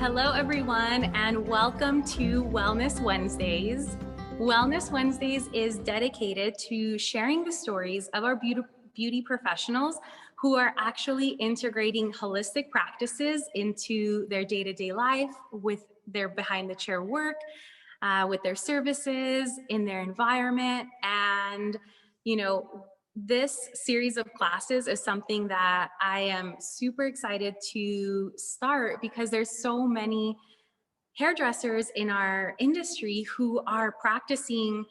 Hello, everyone, and welcome to Wellness Wednesdays. Wellness Wednesdays is dedicated to sharing the stories of our beauty professionals who are actually integrating holistic practices into their day-to-day life with their behind-the-chair work, with their services, in their environment, and this series of classes is something that I am super excited to start because there's so many hairdressers in our industry who are practicing,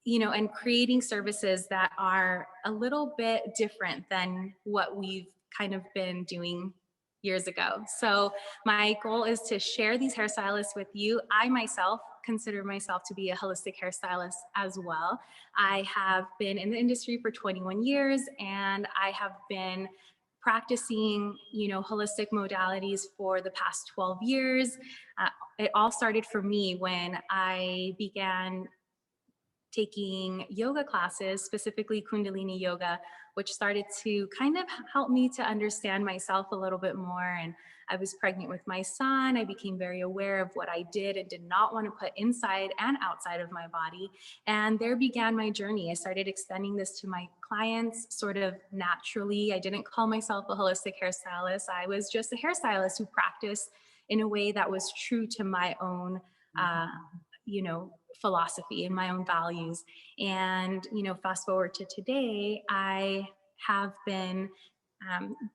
and creating services that are a little bit different than what we've kind of been doing years ago. So my goal is to share these hairstylists with you. I myself consider myself to be a holistic hairstylist as well. I have been in the industry for 21 years and I have been practicing, holistic modalities for the past 12 years. It all started for me when I began taking yoga classes, specifically Kundalini yoga, which started to kind of help me to understand myself a little bit more. And I was pregnant with my son. I became very aware of what I did and did not want to put inside and outside of my body. And there began my journey. I started extending this to my clients sort of naturally. I didn't call myself a holistic hairstylist. I was just a hairstylist who practiced in a way that was true to my own philosophy and my own values. And, fast forward to today, I have been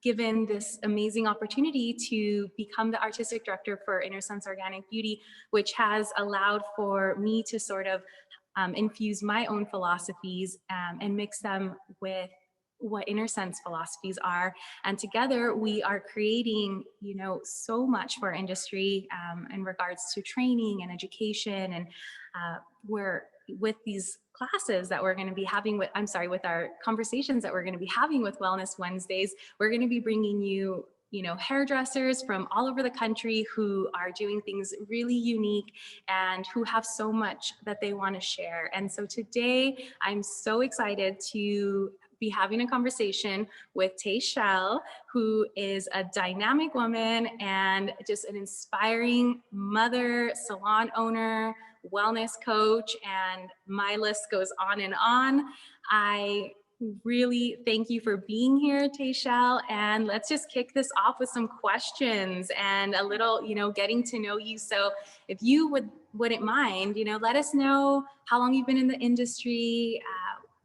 given this amazing opportunity to become the artistic director for Innersense Organic Beauty, which has allowed for me to sort of infuse my own philosophies and mix them with what Innersense philosophies are. And together we are creating, so much for our industry in regards to training and education. And we're with these classes that we're going to be having with our conversations that we're going to be having with Wellness Wednesdays, we're going to be bringing you, hairdressers from all over the country who are doing things really unique and who have so much that they want to share. And so today I'm so excited to be having a conversation with Tashell, who is a dynamic woman and just an inspiring mother, salon owner, wellness coach, and my list goes on and on. I really thank you for being here, Tashell, and let's just kick this off with some questions and a little, getting to know you. So if you wouldn't mind, let us know how long you've been in the industry,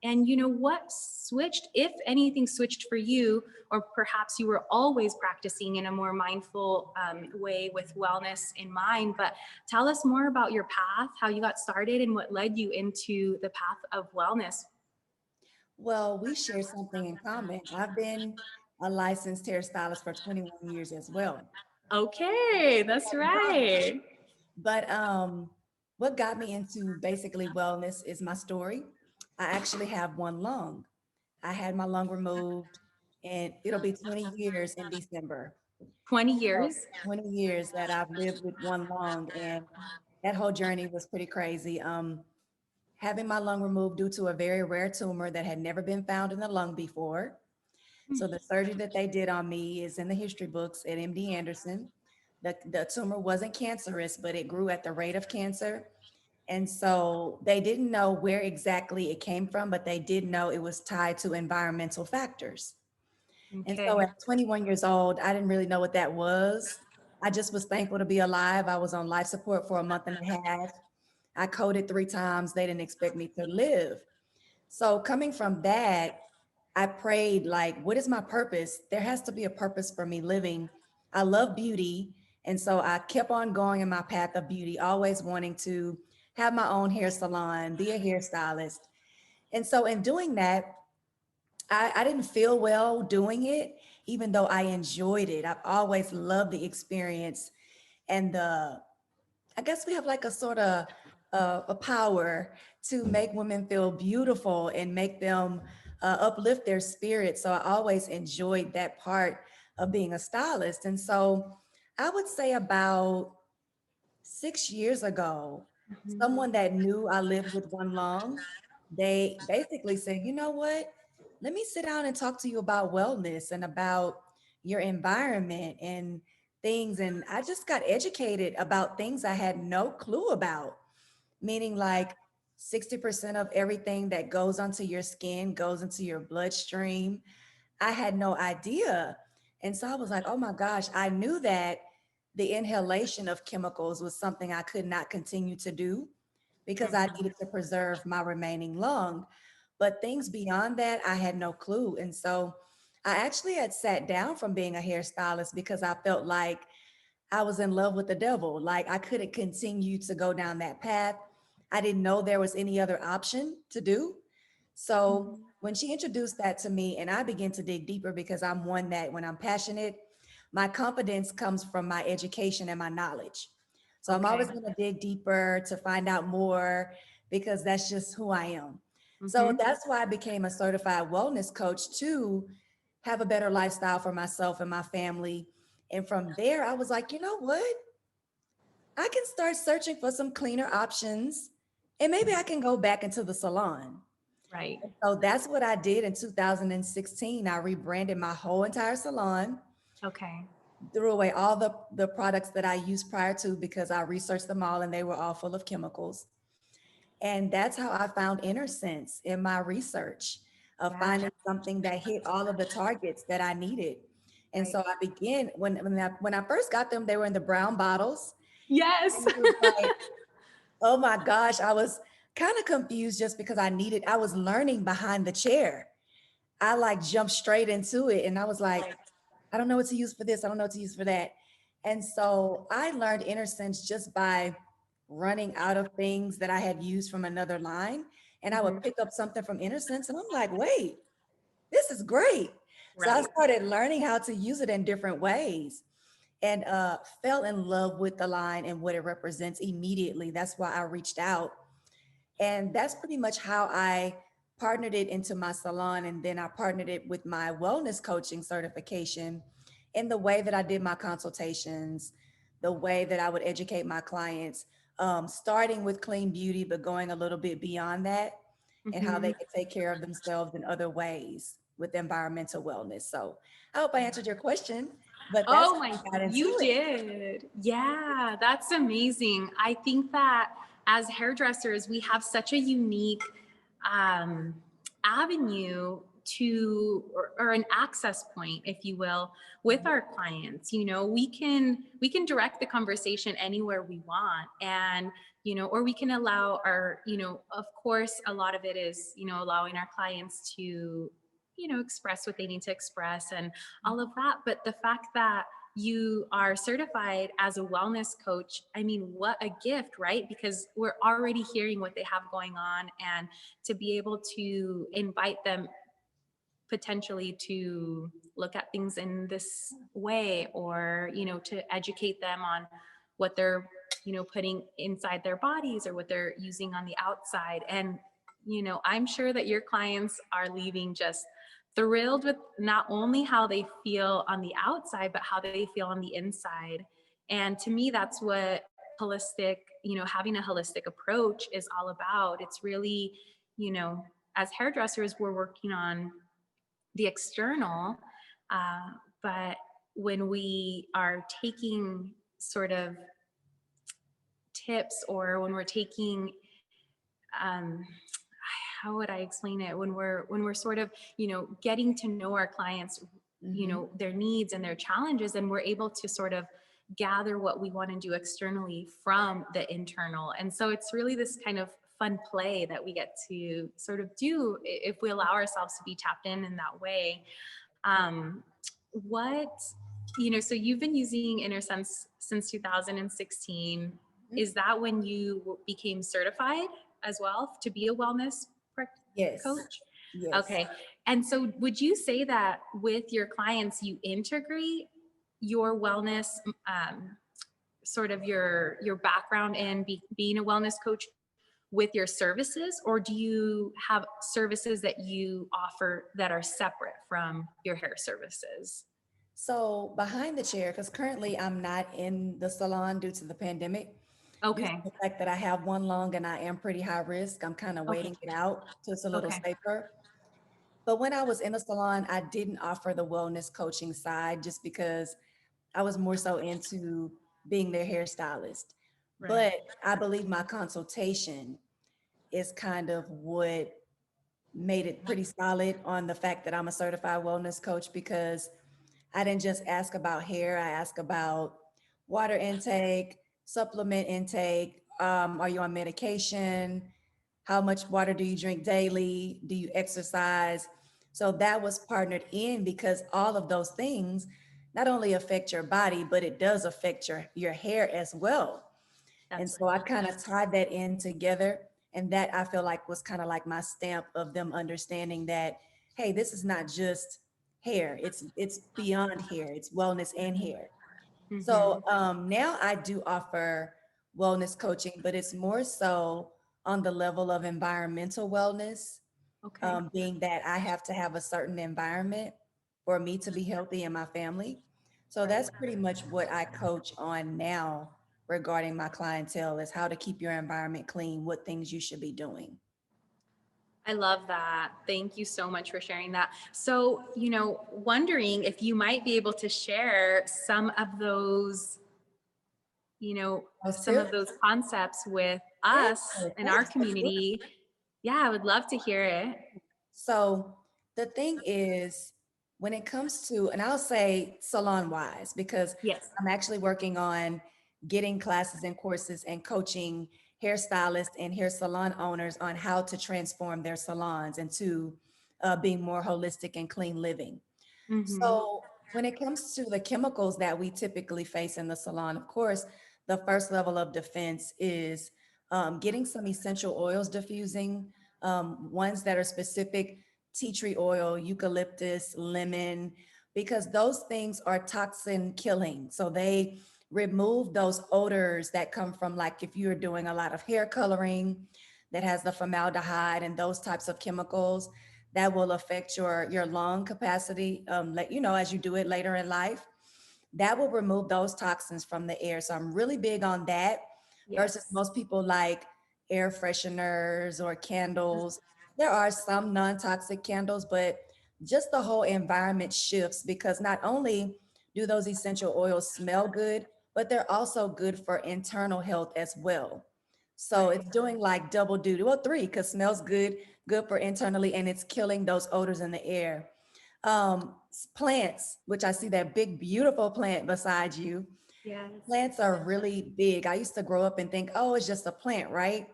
and what switched, if anything switched for you, or perhaps you were always practicing in a more mindful way with wellness in mind. But tell us more about your path, how you got started, and what led you into the path of wellness. Well, we share something in common. I've been a licensed hairstylist for 21 years as well. Okay, that's right. But what got me into basically wellness is my story. I actually have one lung. I had my lung removed, and it'll be 20 years in December. 20 So years? 20 years that I've lived with one lung, and that whole journey was pretty crazy. Having my lung removed due to a very rare tumor that had never been found in the lung before. So the surgery that they did on me is in the history books at MD Anderson. The tumor wasn't cancerous, but it grew at the rate of cancer. And so they didn't know where exactly it came from, but they did know it was tied to environmental factors. And Okay. so at 21 years old, I didn't really know what that was. I just was thankful to be alive. I was on life support for a month and a half. I coded 3 times. They didn't expect me to live. So coming from that, I prayed, like, what is my purpose? There has to be a purpose for me living. I love beauty. And so I kept on going in my path of beauty, always wanting to have my own hair salon, be a hairstylist. And so in doing that, I didn't feel well doing it, even though I enjoyed it. I've always loved the experience and I guess we have like a sort of a power to make women feel beautiful and make them uplift their spirit. So I always enjoyed that part of being a stylist. And so I would say about 6 years ago, Mhm. someone that knew I lived with one lung, they basically said, you know what? Let me sit down and talk to you about wellness and about your environment. And things. And I just got educated about things I had no clue about, meaning like 60% of everything that goes onto your skin goes into your bloodstream. I had no idea. And so I was like, oh my gosh, I knew that the inhalation of chemicals was something I could not continue to do because I Mhm. needed to preserve my remaining lung. But things beyond that, I had no clue. And so I actually had sat down from being a hairstylist because I felt like I was in love with the devil. Like I couldn't continue to go down that path. I didn't know there was any other option to do. So Mhm. when she introduced that to me, and I began to dig deeper because I'm one that when I'm passionate, my confidence comes from my education and my knowledge. So I'm always Okay. going to dig deeper to find out more because that's just who I am. So Mhm. that's why I became a certified wellness coach to have a better lifestyle for myself and my family. And from there, I was like, you know what? I can start searching for some cleaner options and maybe I can go back into the salon. Right. So that's what I did in 2016. I rebranded my whole entire salon, Okay. threw away all the products that I used prior to because I researched them all and they were all full of chemicals. And that's how I found Innersense in my research of Yeah. finding something that hit all of the targets that I needed. And Right. so I began when I first got them, they were in the brown bottles. Yes. And it was like, oh my gosh, I was kind of confused just because I was learning behind the chair. I like jumped straight into it and I was like, I don't know what to use for this. I don't know what to use for that. And so I learned Innersense just by running out of things that I had used from another line. And I would Mhm. pick up something from Innersense and I'm like, wait, this is great. So I Right. started learning how to use it in different ways and fell in love with the line and what it represents immediately. That's why I reached out. And that's pretty much how I partnered it into my salon. And then I partnered it with my wellness coaching certification in the way that I did my consultations, the way that I would educate my clients, starting with clean beauty, but going a little bit beyond that and how they Mhm. can take care of themselves in other ways with environmental wellness. So I hope I answered your question, but that's Oh how my, I got into you it. did. Yeah, that's amazing. I think that as hairdressers, we have such a unique um, avenue to, or an access point, if you will, with our clients. You know, we can direct the conversation anywhere we want, and or we can allow our, of course, a lot of it is, allowing our clients to express what they need to express and all of that. But the fact that you are certified as a wellness coach, I mean, what a gift, right? Because we're already hearing what they have going on, and to be able to invite them potentially to look at things in this way, or to educate them on what they're putting inside their bodies or what they're using on the outside. And I'm sure that your clients are leaving just thrilled with not only how they feel on the outside but how they feel on the inside. And to me, that's what holistic, having a holistic approach is all about. It's really, as hairdressers, we're working on the external, uh, but when we are taking sort of tips, or when we're taking, um, how would I explain it, when we're sort of getting to know our clients, Mhm. their needs and their challenges, and we're able to sort of gather what we want to do externally from the internal. And so it's really this kind of fun play that we get to sort of do if we allow ourselves to be tapped in that way. um, what, so you've been using Innersense since 2016. Is that when you became certified as well to be a wellness Yes. coach? Yes. Okay. And so would you say that with your clients, you integrate your wellness, sort of your background in being a wellness coach with your services, or do you have services that you offer that are separate from your hair services? So behind the chair, because currently I'm not in the salon due to the pandemic, due to Okay. the fact that I have one lung and I am pretty high risk, I'm kind of Okay. waiting it out till it's a little Okay. safer. But when I was in the salon, I didn't offer the wellness coaching side just because I was more so into being their hairstylist. Right. But I believe my consultation is kind of what made it pretty solid on the fact that I'm a certified wellness coach, because I didn't just ask about hair, I asked about water intake, supplement intake. Are you on medication? How much water do you drink daily? Do you exercise? So that was partnered in, because all of those things not only affect your body, but it does affect your hair as well. And so I Absolutely. kind of tied that in together. And that I feel like was kind of like my stamp of them understanding that, hey, this is not just hair. It's beyond hair. It's wellness and hair. So Mm-hmm. now I do offer wellness coaching, but it's more so on the level of environmental wellness, Okay. being that I have to have a certain environment for me to be healthy and my family. So Right. that's pretty much what I coach on now regarding my clientele, is how to keep your environment clean, what things you should be doing. I love that. Thank you so much for sharing that. So, wondering if you might be able to share Those some of tips? those concepts with Yeah, us of in our course. Let's do it. community. Yeah, I would love to hear it. So the thing is, when it comes to, and I'll say salon wise, because Yes. I'm actually working on getting classes and courses and coaching hairstylists and hair salon owners on how to transform their salons into being more holistic and clean living. Mm-hmm. So when it comes to the chemicals that we typically face in the salon, of course, the first level of defense is getting some essential oils diffusing, ones that are specific: tea tree oil, eucalyptus, lemon, because those things are toxin killing. So they remove those odors that come from, like, if you're doing a lot of hair coloring that has the formaldehyde and those types of chemicals, that will affect your lung capacity, as you do it later in life. That will remove those toxins from the air. So I'm really big on that, versus Yes. most people like air fresheners or candles. There are some non-toxic candles, but just the whole environment shifts, because not only do those essential oils smell good, but they're also good for internal health as well. So Right. it's doing like double duty, well, three, because smells good, good for internally, and it's killing those odors in the air. Plants, which I see that big, beautiful plant beside you. Yes. Plants are really big. I used to grow up and think, oh, it's just a plant, right?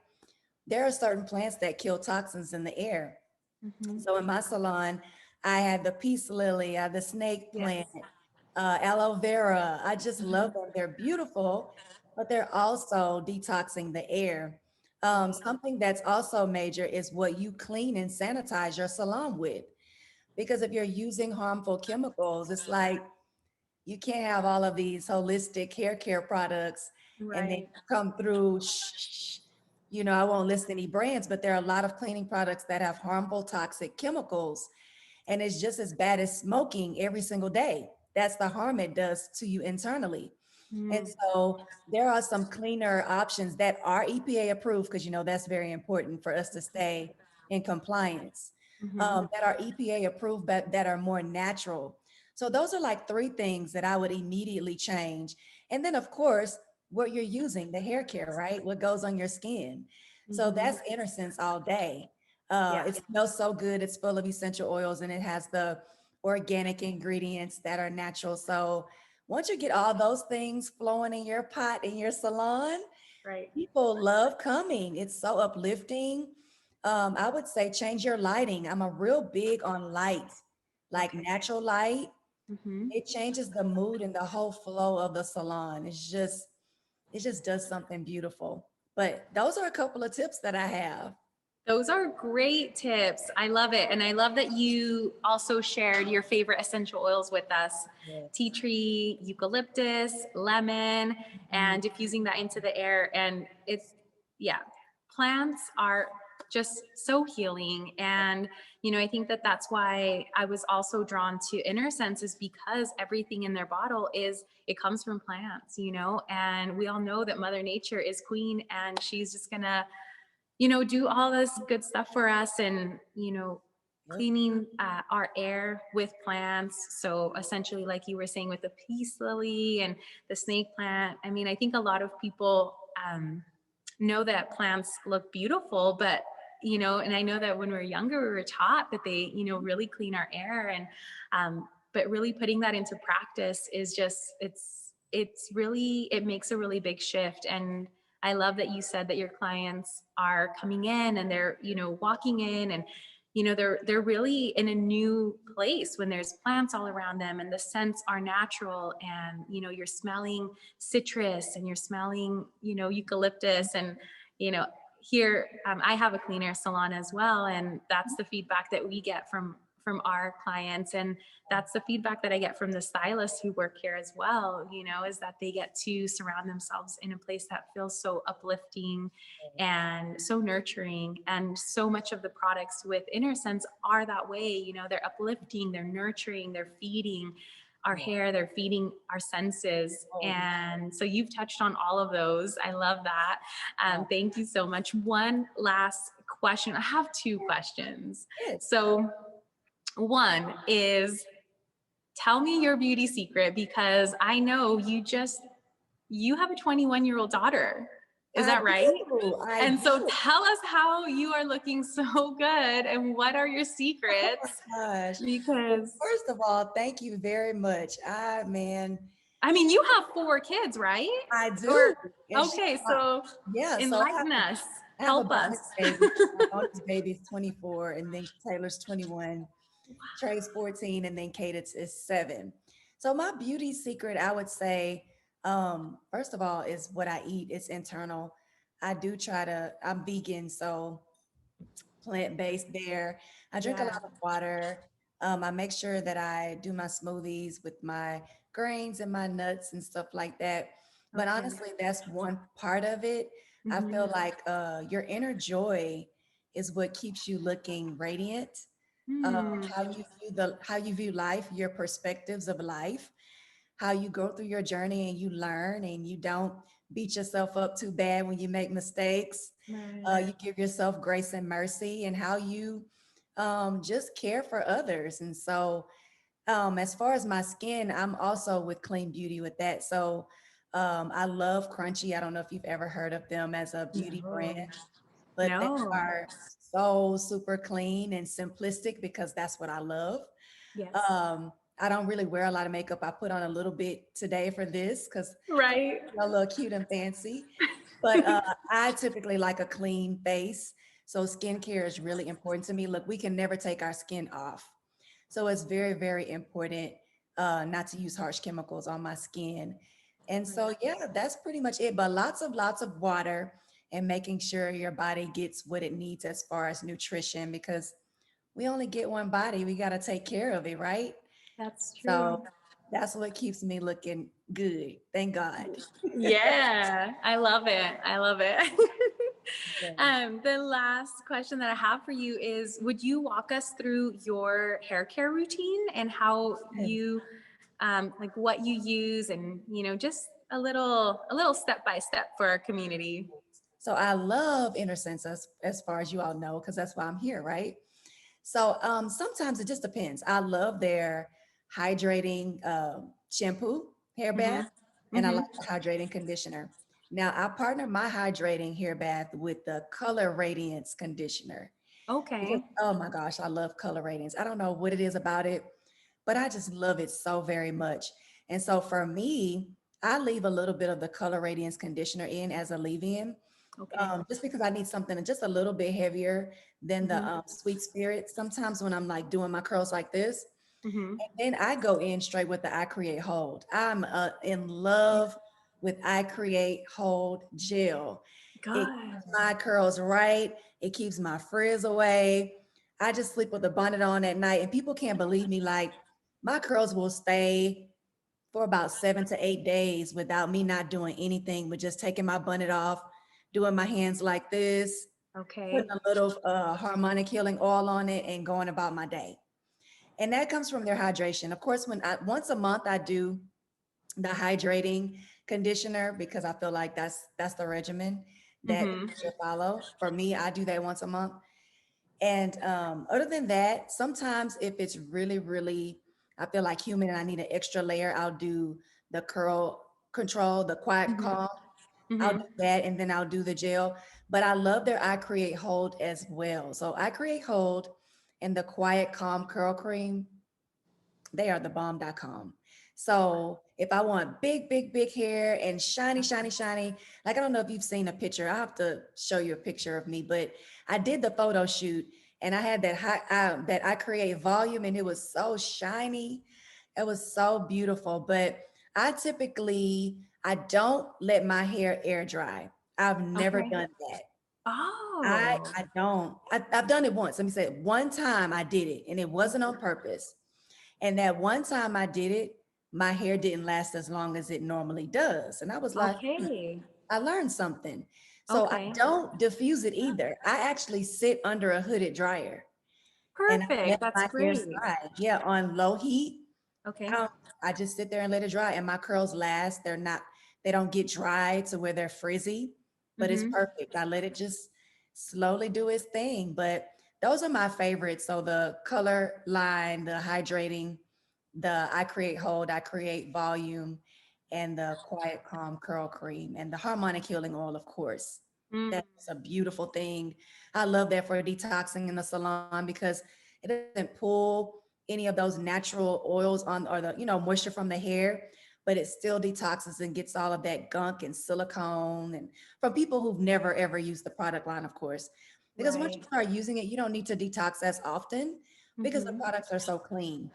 There are certain plants that kill toxins in the air. Mm-hmm. So in my salon, I had the peace lily, I had the snake Yes. plant, aloe vera. I just Mm-hmm. love them. They're beautiful, but they're also detoxing the air. Right. Something that's also major is what you clean and sanitize your salon with. Because if you're using harmful chemicals, it's like you can't have all of these holistic hair care products and then Right. come through. I won't list any brands, but there are a lot of cleaning products that have harmful, toxic chemicals, and it's just as bad as smoking every single day. That's the harm it does to you internally. And Mm. so there are some cleaner options that are EPA approved, because that's very important for us to stay in compliance, Mm-hmm. that are EPA approved, but that are more natural. So those are like three things that I would immediately change. And then, of course, what you're using, the hair care, right? What goes on your skin. So Mm-hmm. that's Innersense all day. Yeah. It smells so good. It's full of essential oils, and it has the organic ingredients that are natural. So once you get all those things flowing in your pot in your salon, Right. people love coming. It's so uplifting. I would say change your lighting. I'm a real big on light, like Okay. natural light. Mm-hmm. It changes the mood and the whole flow of the salon. It just does something beautiful. But those are a couple of tips that I have. Those are great tips. I love it. And I love that you also shared your favorite essential oils with us: tea Yes. tree, eucalyptus, lemon, Mhm. and diffusing that into the air. And yeah, plants are just so healing. And, I think that that's why I was also drawn to Innersense, is because everything in their bottle it comes from plants, and we all know that Mother Nature is queen, and she's just gonna do all this good stuff for us. And, cleaning our air with plants. So essentially, like you were saying, with the peace lily and the snake plant, I mean, I think a lot of people know that plants look beautiful, but and I know that when we were younger, we were taught that they, really clean our air, and but really putting that into practice is just, it makes a really big shift. And I love that you said that your clients are coming in and they're, walking in, and they're really in a new place when there's plants all around them and the scents are natural, and you're smelling citrus and you're smelling eucalyptus, and here I have a cleaner salon as well, and that's the feedback that we get from our clients, and that's the feedback that I get from the stylists who work here as well, is that they get to surround themselves in a place that feels so uplifting and so nurturing. And so much of the products with Innersense are that way. They're uplifting, they're nurturing, they're feeding our hair, they're feeding our senses. And so you've touched on all of those. I love that. Thank you so much. One last question. I have two questions. So one is, tell me your beauty secret, because I know you have a 21-year-old daughter. Is that right? And so tell us how you are looking so good and what are your secrets? Oh my gosh. Because first of all, thank you very much. I mean, you have 4 kids, right? I do. Okay, so enlighten us. Help us. My bonus baby is 24, and then Taylor's 21, Trey's 14, and then Cadence is 7. So my beauty secret, I would say, first of all, is what I eat. It's internal. I'm vegan, so plant-based there. I drink a lot of water. I make sure that I do my smoothies with my grains and my nuts and stuff like that. But honestly, that's one part of it. I feel like your inner joy is what keeps you looking radiant. How you view life, your perspectives of life, how you go through your journey and you learn and you don't beat yourself up too bad when you make mistakes. You give yourself grace and mercy, and how you just care for others. And so as far as my skin, I'm also with Clean Beauty with that. So I love Crunchy. I don't know if you've ever heard of them as a beauty brand, but they are so super clean and simplistic, because that's what I love. Yes. I don't really wear a lot of makeup. I put on a little bit today for this because right, a little cute and fancy. But I typically like a clean face. So skincare is really important to me. Look, we can never take our skin off. So it's very, very important not to use harsh chemicals on my skin. And so, yeah, that's pretty much it. But lots of water, and making sure your body gets what it needs as far as nutrition, because we only get one body. We got to take care of it, right? That's true. So that's what keeps me looking good. Thank God. Yeah, I love it. I love it. The last question that I have for you is, would you walk us through your hair care routine and how you, like what you use, and, just a little step by step for our community? So I love Innersense, as far as you all know, because that's why I'm here, right? So sometimes it just depends. I love their hydrating shampoo, hair bath, and I like the hydrating conditioner. Now I partner my hydrating hair bath with the Color Radiance conditioner. Okay. Because, oh my gosh, I love Color Radiance. I don't know what it is about it, but I just love it so very much. And so for me, I leave a little bit of the Color Radiance conditioner in as a leave-in. Just because I need something just a little bit heavier than the Sweet Spirit. Sometimes when I'm like doing my curls like this, and then I go in straight with the I Create Hold. I'm in love with I Create Hold gel. It keeps my curls right. It keeps my frizz away. I just sleep with a bonnet on at night, and people can't believe me. Like, my curls will stay for about 7 to 8 days without me not doing anything, but just taking my bonnet off, doing my hands like this, putting a little harmonic healing oil on it, and going about my day. And that comes from their hydration. Of course, once a month I do the hydrating conditioner, because I feel like that's the regimen that you should follow. For me, I do that once a month. And other than that, sometimes if it's really, really, I feel like humid and I need an extra layer, I'll do the curl control, the quiet Mhm. calm. I'll do Mhm. that and then I'll do the gel. But I love their I Create Hold as well. So I Create Hold and the Quiet Calm Curl Cream, they are the bomb.com. So if I want big, big, big hair and shiny, shiny, shiny, like I don't know if you've seen a picture. I have to show you a picture of me, but I did the photo shoot and I had that I create volume and it was so shiny. It was so beautiful. But I don't let my hair air dry. I've never Okay. done that. Oh, I don't. I've done it once. Let me say it. One time I did it and it wasn't on purpose. And that one time I did it, my hair didn't last as long as it normally does. And I was like, okay. I learned something. So I Okay. don't diffuse it either. I actually sit under a hooded dryer and I Perfect. let That's my hair great. dry. Yeah, on low heat. Okay. Um, I just sit there and let it dry and my curls last. They don't get dry to where they're frizzy, but it's Mm-hmm. perfect. I let it just slowly do its thing. But those are my favorites. So the color line, the hydrating, the I create hold, I create volume, and the quiet calm curl cream and the harmonic healing oil, of course. Mm, That's a beautiful thing. I love that for detoxing in the salon because it doesn't pull any of those natural oils on or the moisture from the hair, but it still detoxes and gets all of that gunk and silicone and from people who've never ever used the product line, of course. Because once you right. start using it, you don't need to detox as often because the Mm-hmm. products are so clean.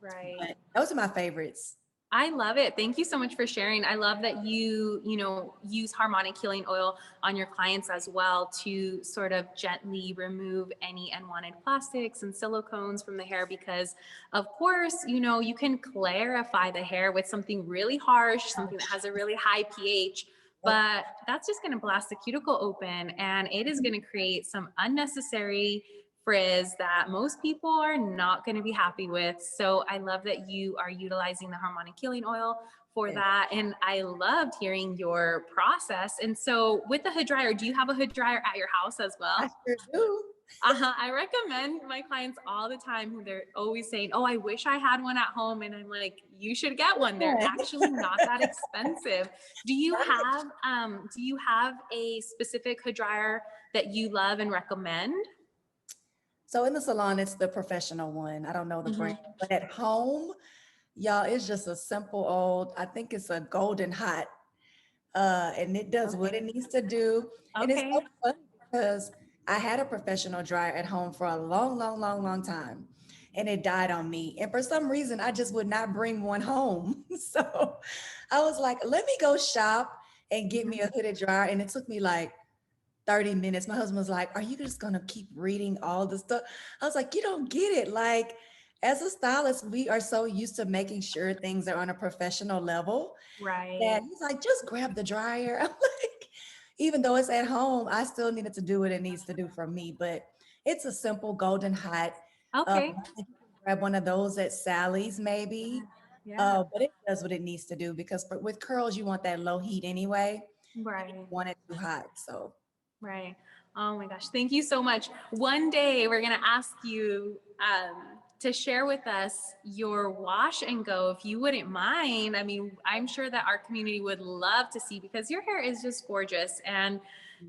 Right. But those are my favorites. I love it. Thank you so much for sharing. I love that you use harmonic healing oil on your clients as well to sort of gently remove any unwanted plastics and silicones from the hair because of course, you can clarify the hair with something really harsh, something that has a really high pH, Yep. but that's just going to blast the cuticle open and it is going to create some unnecessary frizz that most people are not going to be happy with. So I love that you are utilizing the harmonic healing oil for Yeah, that. And I loved hearing your process. And so with the hood dryer, do you have a hood dryer at your house as I well? sure do. I recommend my clients all the time who they're always saying, "Oh, I wish I had one at home." And I'm like, "You should get one. They're Yeah. actually not that expensive." Do you have a specific hood dryer that you love and recommend? So in the salon, it's the professional one. I don't know the brand, Mhm. but at home, y'all, it's just a simple old, I think it's a golden hot. And it does what it Okay. needs to do. And it's so Okay. funny because I had a professional dryer at home for a long, long, long, long time. And it died on me. And for some reason, I just would not bring one home. So I was like, let me go shop and get me Mhm. a hooded dryer. And it took me like 30 minutes. My husband was like, are you just going to keep reading all the stuff? I was like, you don't get it. Like, as a stylist, we are so used to making sure things are on a professional level that Right. he's like, just grab the dryer. I'm like, even though it's at home, I still needed to do what it needs to do for me. But it's a simple golden hot. Okay. I think you can grab one of those at Sally's, Yeah. maybe. Yeah. But it does what it needs to do because with curls, you want that low heat anyway. You don't Right. want it too hot. So Right. Oh my gosh. Thank you so much. One day we're going to ask you to share with us your wash and go, if you wouldn't mind. I mean, I'm sure that our community would love to see because your hair is just gorgeous. And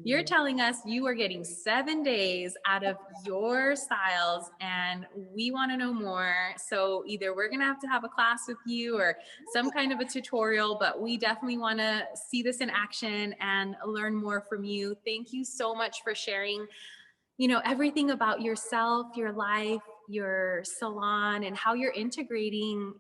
you're yeah. telling us you are getting 7 days out of your styles, and we want to know more. So either we're going to have a class with you or some kind of a tutorial, but we definitely want to see this in action and learn more from you. Thank you so much for sharing everything about yourself, your life, your salon, and how you're integrating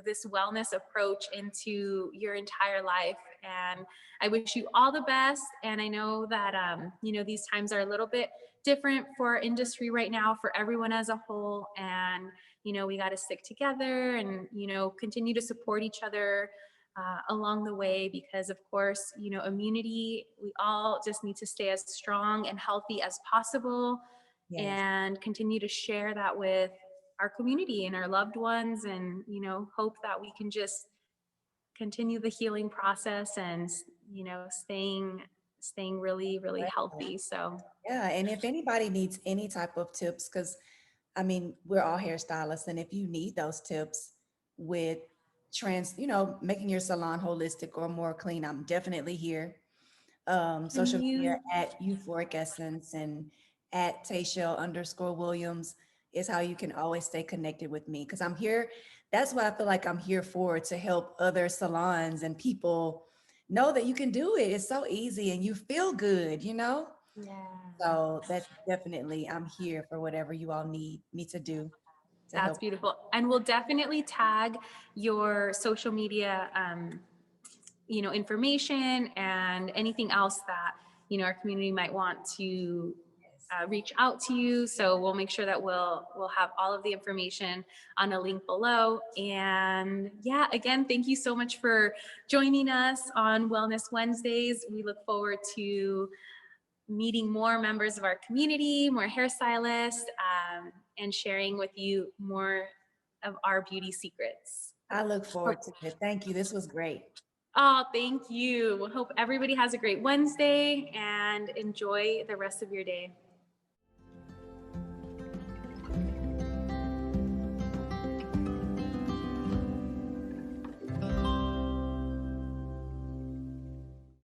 this wellness approach into your entire life. And I wish you all the best. And I know that these times are a little bit different for our industry right now, for everyone as a whole. And we got to stick together and continue to support each other along the way, because of course immunity, we all just need to stay as strong and healthy as possible Yes. and continue to share that with our community and our loved ones, and hope that we can just continue the healing process and staying staying really, really healthy. So Yeah, and if anybody needs any type of tips, because I mean, we're all hairstylists, and if you need those tips with making your salon holistic or more clean, I'm definitely here. can Social media you, at Euphoric Essence and at Tashell_Williams is how you can always stay connected with me because I'm here. That's what I feel like I'm here for, to help other salons and people know that you can do it. It's so easy and you feel good. yeah. So that's definitely, I'm here for whatever you all need me to do to That's help. beautiful. And we'll definitely tag your social media, information and anything else that, our community might want to reach out to you. So we'll make sure that we'll have all of the information on a link below. And yeah, again, thank you so much for joining us on Wellness Wednesdays. We look forward to meeting more members of our community, more hairstylists, and sharing with you more of our beauty secrets. I look forward to it. Thank you. This was great. Oh, thank you. Hope everybody has a great Wednesday and enjoy the rest of your day.